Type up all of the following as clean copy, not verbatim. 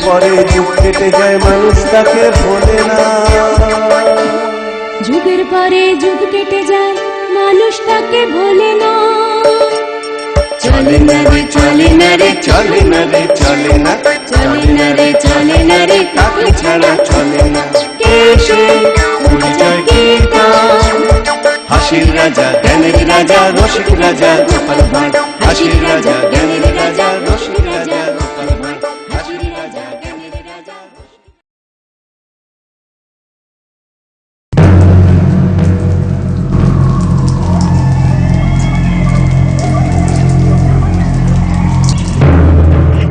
পরে যুগ কেটে যায় মানুষ তাকে ভোলে না। যুগের পরে যুগ কেটে যায় মানুষ তাকে ভোলে না। চলে না রে চলে না রে চলে না রে চলে না, চলে না রে চলে না রে কাকে ছাড়া চলে না। এসে পরিচয় কীর্তন, হাসির রাজা জ্ঞানের রাজা রসিক রাজা গোপাল ভাঁড়, হাসির রাজা জ্ঞানের রাজা রসিক রাজা গোপাল ভাঁড়, হাসির রাজা জ্ঞানের রাজা।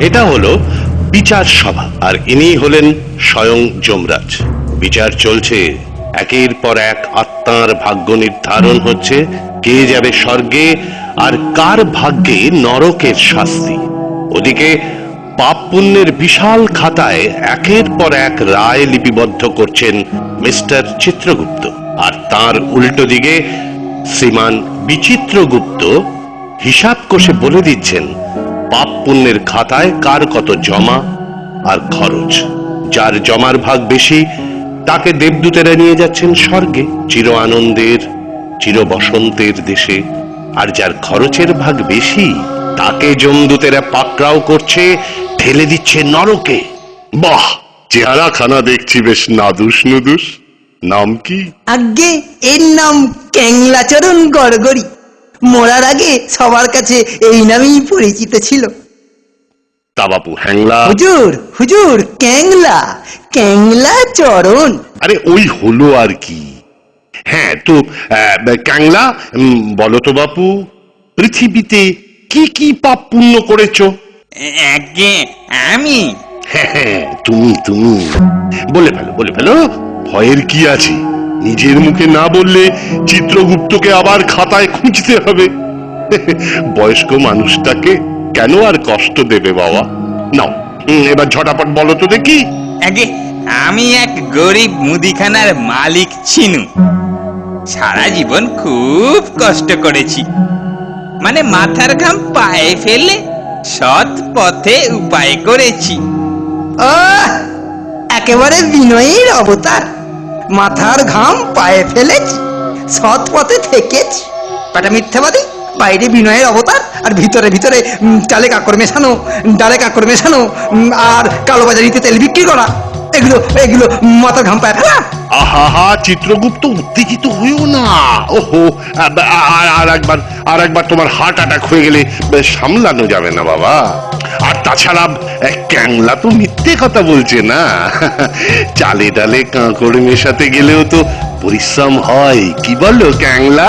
এটা হলো বিচার সভা, আর ইনি হলেন স্বয়ং যমরাজ। বিচার চলছে, একের পর এক আত্মার ভাগ্য নির্ধারণ হচ্ছে, কে যাবে স্বর্গে আর কার ভাগ্যে নরকের শাস্তি। ওদিকে পাপ পুণ্যের বিশাল খাতায় একের পর এক রায় লিপিবদ্ধ করছেন মিস্টার চিত্রগুপ্ত, আর তার উল্টো দিকে শ্রীমান বিচিত্রগুপ্ত হিসাব কষে বলে দিচ্ছেন পাপ পুণ্যের খাতায় কার কত জমা আর খরচ। যার জমার ভাগ বেশি তাকে দেবদূতেরা নিয়ে যাচ্ছেন স্বর্গে চির আনন্দের চির বসন্তের দেশে, আর যার খরচের ভাগ বেশি তাকে যমদূতেরা পাকড়াও করছে, ঠেলে দিচ্ছে নরকে। বাহ, চেহারা খানা দেখছি বেশ নাদুস নুদুস। নাম কি? আগে এর নাম ক্যাংলাচরণ গড়গড়ি। মরার আগে সবার কাছে এই নামেই পরিচিত ছিল। তা বাপু হ্যাংলা? হুজুর হুজুর ক্যাংলা, ক্যাংলা চরণ। আরে ওই হলো আর কি। হ্যাঁ তো ক্যাংলা, বলো তো বাপু, পৃথিবীতে কি কি পাপ পুণ্য করেছো? আগে আমি? হ্যাঁ তুমি তুমি বলে ফেলো বলে ফেলো, ভয়ের কি আছে? নিজের মুখে না বললে চিত্রগুপ্তকে আবার খাতায় খুঁজতে হবে। বয়স্ক মানুষটাকে কেন আর কষ্ট দেবে বাবা? নাও এবার ঝটাপট বলো তো দেখি। আগে আমি এক গরিব মুদিখানার মালিক ছিনু। সারা জীবন খুব কষ্ট করেছি, মানে মাথার ঘাম পায়ে ফেলে সৎ পথে উপায় করেছি। একেবারে বিনয়ীর অবতার। মাথার ঘাম পায়ে ফেলেছি, সৎ পথে থেকেছি। পাটা মিথ্যাবাদী, বাইরে বিনয়ের অবতার আর ভিতরে ভিতরে চালে কাকর মেশানো, ডালে কাকর মেশানো আর কালোবাজারিতে তেল বিক্রি করা। এগুলো এগুলো মাথার ঘাম পায়ে ফেলা। আহা চিত্রগুপ্ত, উত্তেজিত হইও না। ওহো, আর একবার তোমার হার্ট অ্যাটাক হয়ে গেলে সামলানো যাবে না বাবা। আর তাছাড়া ক্যাংলা তো মিথ্যে কথা বলছে না। চালে ডালে কাঁকড় মেশাতে গেলেও তো পরিশ্রম হয়, কি বলো ক্যাংলা?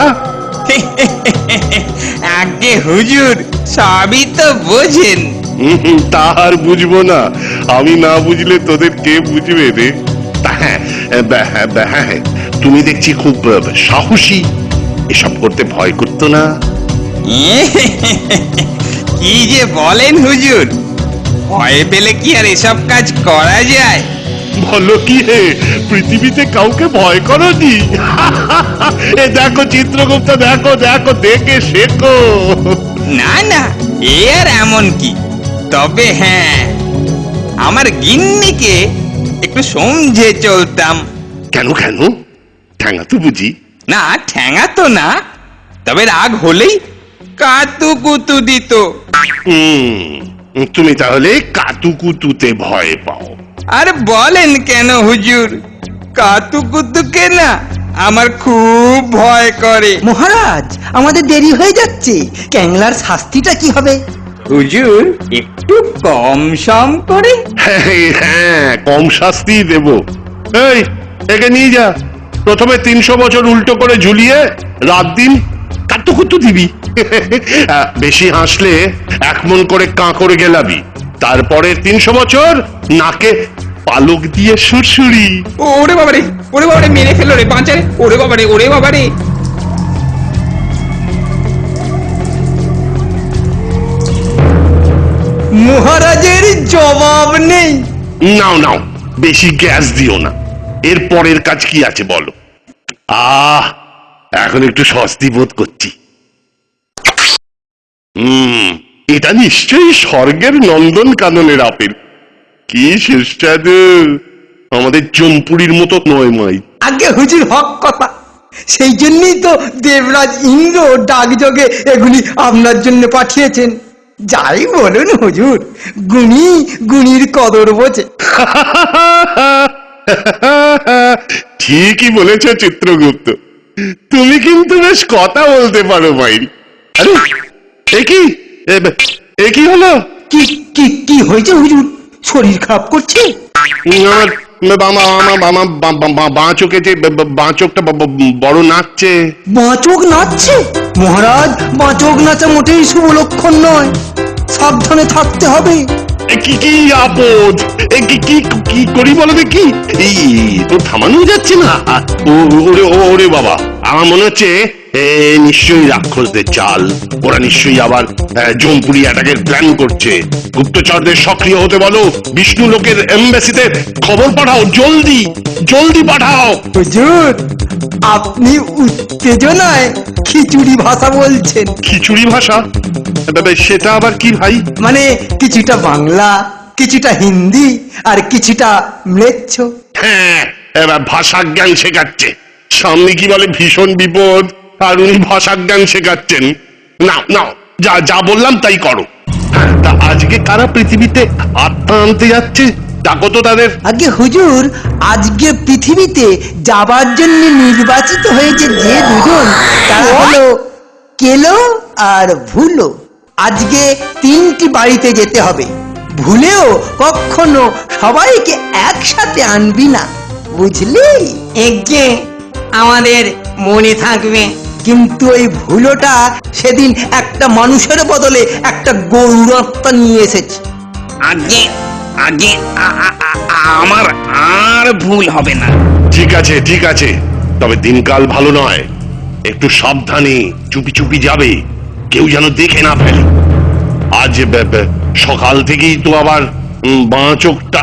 আগে হুজুর সবই তো বোঝেন। তা আর বুঝবো না? আমি না বুঝলে তোদের কে বুঝবে রে? হ্যাঁ, তুমি দেখছি খুব সাহসী, এসব করতে ভয় করতো না? কি যে বলেন হুজুর, ভয় পেলে কি আর এসব কাজ করা যায়? বলো কি হে, পৃথিবীতে কাউকে ভয় করনি? দেখো চিত্রগুপ্ত, দেখো দেখো, দেখে শেখো। না না, এ আর এমন কি। তবে হ্যাঁ, আমার গিন্নিকে একটু সমঝে চলতাম। কেন কেন? ঠ্যাঙা তো বুঝি? না, ঠ্যাঙা তো না, তবে রাগ হলেই কাতুকুতু দিত। তুমি তাহলে কাতুকুতুতে ভয় পাও? আর বলেন কেন হুজুর, কাতুকুতুকে না আমার খুব ভয় করে। মহারাজ, আমাদের দেরি হয়ে যাচ্ছে। ক্যাংলার শাস্তিটা কি হবে? হুজুর একটু কম সম করে। হ্যাঁ, কম শাস্তি দেব। এই, একে নিয়ে যা। প্রথমে 300 বছর উল্টো করে ঝুলিয়ে রাত দিন কাতুকুতু দিবি। বেশি হাসলে 1 মণ করে কাঁকড় গেলাবি। তারপরে 300 বছর নাকে পালক দিয়ে সুরসুরি। ওরে বাবারে, ওরে বাবারে, মেরে ফেলো রে বাঁচারে। ওরে বাবারে, ওরে বাবারে। মহারাজের জবাব নেই। নাও নাও, বেশি গ্যাস দিও না। এর পরের কাজ কি আছে বলো? এখন একটু স্বস্তি বোধ করছি। এটা নিশ্চয়ই স্বর্গের নন্দন কাননের আপেল। কি সুস্বাদু, আমাদের চম্পুরির মতো নয় মাই। আগে হুজুর হক কথা, সেই জন্যই তো দেবরাজ ইন্দ্র ডাকযোগে এগুলি আপনার জন্য পাঠিয়েছেন। যাই বলুন হুজুর, গুণী গুণীর কদর বোঝে। ঠিকই বলেছ চিত্রগুপ্ত, তুমি কিন্তু বেশ কথা বলতে পারো মাইরি। আরে এ কি হলো? কি কি কি হয়েছে হুজুর? শরীর খারাপ করছে? আমার বাঁ চোখে যে বাঁ চোখটা বড় নাচছে। বাঁচক নাচছে? মহারাজ, বাঁচক নাচা মোটেই শুভ লক্ষণ নয়, সাবধানে থাকতে হবে। কি কি আপদ, কি করি বলো দেখি? তো থামানো যাচ্ছে না। ওরে বাবা, আমার মনে হচ্ছে নিশ্চয়ই রাক্ষসদের চাল। ওরা নিশ্চয়ই আবার জম্পুরি অ্যাটাকের প্ল্যান করছে। গুপ্তচরদের সক্রিয় হতে বলো, বিষ্ণু লোকের এমবাসিতে খবর পাঠাও, জলদি জলদি পাঠাও। হুজুর, আপনি উত্তেজনায় খিচুড়ি ভাষা বলছেন। খিচুড়ি ভাষা? সেটা আবার কি ভাই? মানে কিছুটা বাংলা, কিছুটা হিন্দি, আর কিছুটা ম্লেচ্ছ। হ্যাঁ, এবার ভাষা জ্ঞান শেখাচ্ছে। সামনে কি বলে ভীষণ বিপদ, আর উনি ভাষা জ্ঞান শেখাচ্ছেন। না না, যা যা বললাম তাই করো। হ্যাঁ, তা আজকে কারা পৃথিবীতে আত্মা আনতে যাচ্ছে? ডাকো তো তাদের। আগে হুজুর, আজকে পৃথিবীতে যাবার জন্য নির্বাচিত হয়েছে যে দুজন, তারা হলো কেলো আর ভুলো। আজকে 3টি বাড়িতে যেতে হবে। ভুলেও কখনো সবাইকে একসাথে আনবি না, বুঝলি? একে আমাদের মনে থাকবে। কিন্তু ওই ভুলোটা সেদিন একটা মানুষের বদলে একটা গরুর আত্মা নিয়ে এসেছে। আগে আগে আমার আর ভুল হবে না। ঠিক আছে ঠিক আছে, তবে দিনকাল ভালো নয়, একটু সাবধানে চুপি চুপি যাবে, কেউ যেন দেখে না ফেলে। আজ সকাল থেকেই তো আবার বাঁ চোখটা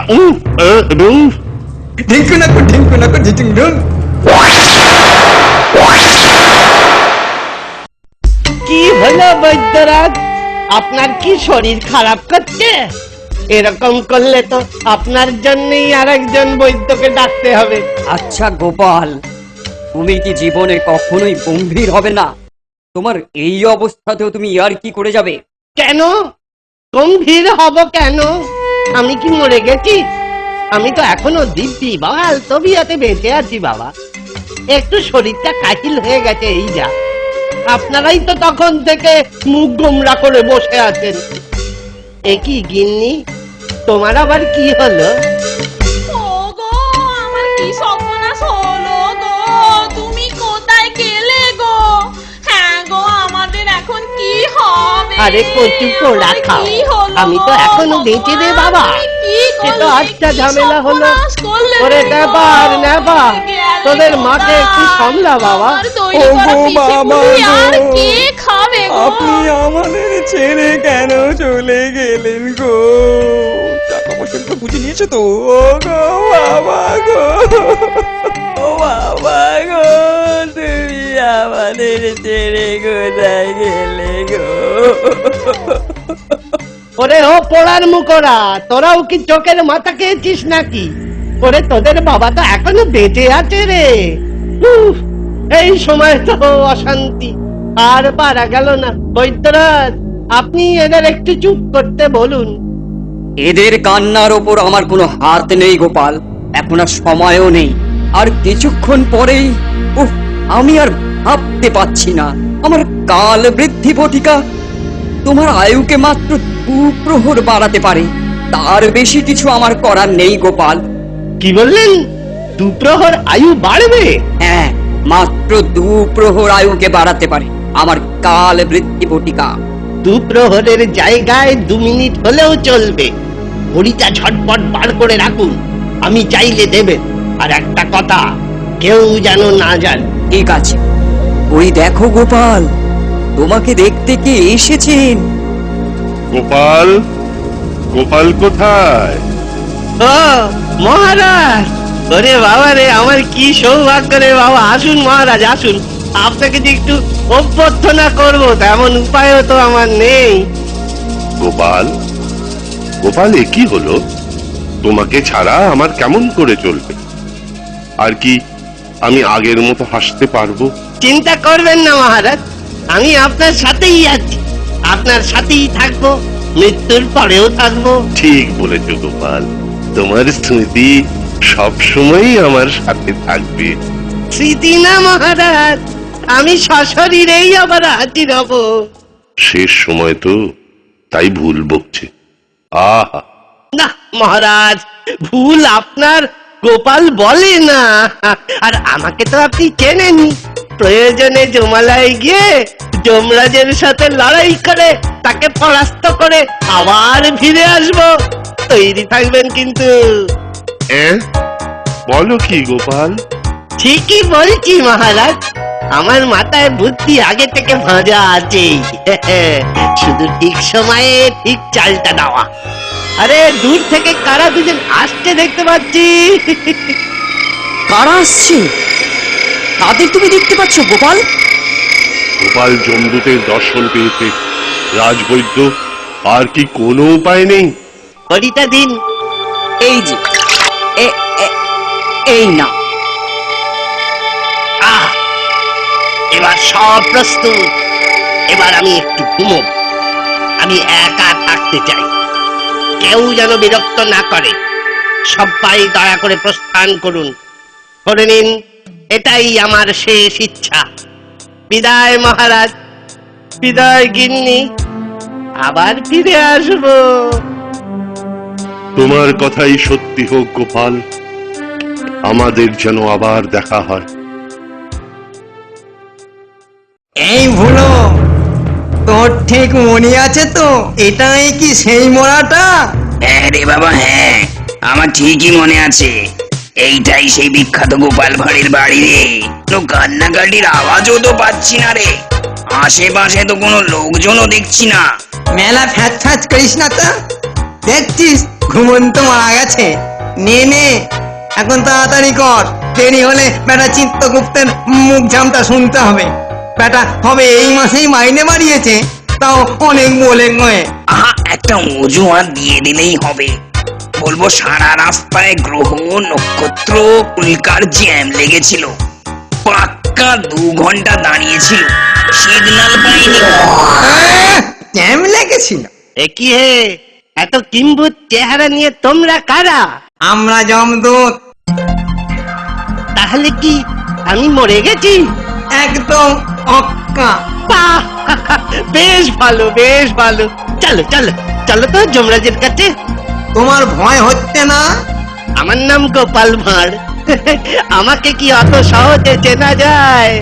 ঢিঙ্কু নাকু ঝিটিং-ঢুং। কি হলো বৈদ্যরাজ, আপনার কি শরীর খারাপ করছে? এরকম করলে তো আপনার জন্যই আরেকজন বৈদ্যকে ডাকতে হবে। আচ্ছা গোপাল, তুমি কি জীবনে কখনোই গম্ভীর হবে না? তোমার এই অবস্থাতেও তুমি আর কি করে যাবে? কেন গম্ভীর হব কেন? আমি কি মরে গেছি? আমি তো এখনো দিব্যি বাল তবিয়াতে বেঁচে আছি বাবা। একটু শরীরটা কাহিল হয়ে গেছে, এই যা। আপনারাই তো তখন থেকে মুখ গোমরা করে বসে আছেন। একই গিন্নি, তোমার আবার কি হলো? ওগো, আমার কি সর্বনাশ হলো গো! তুমি কোথায় গেলে গো? হ্যাঁ গো, আমাদের এখন কি হবে? আরে কচু পোড়া খাও, কি হলো আমি তো গো? এখনো বেঁচে রে বাবা। তুমি কি সে তো করলে? আচ্ছা কি ঝামেলা হলো। সর্বনাশ করলে ওরে গো? নেবার নেবা, গেলে তোদের গো মাকে একটু না। সামলা বাবা। আমার তৈরি করা পিঠে-পুলি আর কে খাবে গো? আমাদের ছেড়ে কেন চলে গেলেন গো? টাকা পয়সা তো বুঝে নিয়েছে তো? ও গো বাবা গো, ও বাবা গো, তুমি আমাদের ছেড়ে কোথায় গেলে গো? ওরে ও পোড়ার মুখরা, তোরাও কি চোখের মাথা খেয়েছিস নাকি? ওরে তোদের বাবা তো এখনো বেঁচে আছে রে। উফ, এই সময় তো অশান্তি আর পারা গেল না। বৈদ্যরাজ, আপনি এদের একটু চুপ করতে বলুন। এদের কান্নার ওপর আমার কোনো হাত নেই গোপাল, এখন আর সময়ও নেই। আর কিছুক্ষণ পরেই আমি আর ভাবতে পাচ্ছি না। আমার কাল বৃদ্ধি বটিকা তোমার আয়ুকে মাত্র 2 প্রহর বাড়াতে পারে, তার বেশি কিছু আমার করার নেই গোপাল। কি বললেন? 2 প্রহর আয়ু বাড়বে? হ্যাঁ, মাত্র 2 প্রহর আয়ুকে বাড়াতে পারে আমার কাল বৃদ্ধি বটিকা। 2 প্রহরের জায়গায় 2 মিনিট হলেও চলবে। ঘড়িটা ঝটপট বার করে রাখুন, আমি চাইলে দেবেন। আর একটা কথা, কেউ যেন না জানে। ঠিক আছে, ওই দেখো গোপাল, তোমাকে দেখতে কে এসেছেন। গোপাল, গোপাল কোথায়? ও মহারাজ, ওরে বাবা রে, আমার কি সৌভাগ্য রে বাবা। আসুন মহারাজ আসুন, আপনাকে যে একটু অভ্যর্থনা করবো তেমন উপায়ও তো আমার নেই। গোপাল, গোপাল এ কি হলো? তোমাকে ছাড়া আমার কেমন করে চলবে? আর কি আমি আগের মতো হাসতে পারবো? চিন্তা করবেন না মহারাজ, আমি আপনার সাথেই আছি, আপনার সাথেই থাকবো, মৃত্যুর পরেও থাকবো। ঠিক বলেছ গোপাল, তোমার স্মৃতি সব সময়ই আমার সাথে থাকবে। স্মৃতি না মহারাজ, আমি সশরীরেই আবার হাজির হব। শেষ সময় তো, তাই ভুল বকছে। আহা, না মহারাজ, ভুল আপনার, গোপাল বলে না। আর আমাকে তো আপনি চেনেন, প্রয়োজনে জমালয়ে গিয়ে যমরাজের সাথে লড়াই করে তাকে পরাস্ত করে আবার ফিরে আসবো। তৈরি থাকবেন কিন্তু। বলো কি গোপাল? ঠিকই বলছি মহারাজ, আমার মাথায় বুদ্ধি আগে থেকে ভাঁজা আছে, শুধু ঠিক সময়ে ঠিক চালটা দেওয়া। আরে দূর থেকে কারা দুজন আসছে দেখতে পাচ্ছি। কারা আসছে? তাদের তুমি দেখতে পাচ্ছ গোপাল? গোপাল যমদূতের দর্শন পেয়েছে, রাজবৈদ্য আর কি কোনো উপায় নেই? ঘড়িটা দিন। এই যে এই না। আহ, এবার সব প্রস্তুত। এবার আমি একটু ঘুমোব। আমি একা থাকতে চাই, কেউ যেন বিরক্ত না করে। সবাই দয়া করে প্রস্থান করুন। করে নিন, এটাই আমার শেষ ইচ্ছা। বিদায় মহারাজ, বিদায় গিন্নি, আবার ফিরে আসবো। তোমার কথাই সত্যি হোক গোপাল, আমাদের যেন আবার দেখা হয়। এই ভুলো, তোর ঠিক মনে আছে তো এটাই কি সেই মোড়াটা? হ্যাঁ রে বাবা, হ্যাঁ আমার ঠিকই মনে আছে। এইটাই সেই বিখ্যাত গোপাল ভাঁড়ের বাড়ি রে। তো কান্নাকাটির আওয়াজও তো পাচ্ছি না রে, আশেপাশে তো কোনো লোকজনও দেখছি না। মেলা ফ্যাচ ফ্যাচ করিস না তো, দেখছিস ঘুমন্ত মারা গেছে। নে নে, এখন তাড়াতাড়ি কর, দেরি হলে বেটা চিত্তগুপ্তের মুখ ঝামটা শুনতে হবে। বেটা হবে এই মাসেই মাইনে বাড়িয়েছে, তাও অনেক বলে গয়ে। আহা, একটা অজুহাত দিয়ে দিলেই হবে। বলবো সারা রাস্তায় গ্রহ নক্ষত্র উল্কার জ্যাম লেগেছিল, পাক্কা 2 ঘন্টা দাঁড়িয়েছিল, সিগন্যাল পাইনি। জ্যাম লেগেছিল? এ কি হে, এত কিম্ভূত চেহারা নিয়ে তোমরা কারা? আমরা যমদূত। তাহলে কি আমি মরে গেছি? একদম অক্কা। বাহ! বেশ ভালো, বেশ ভালো। চলো চলো চলো তো যমরাজের কাছে। তোমার ভয় হচ্ছে না? আমার নাম গোপাল ভাঁড়, আমাকে কি অত সহজে চেনা যায়?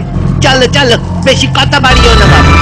চলো চলো, বেশি কথা বাড়িও না বাবু।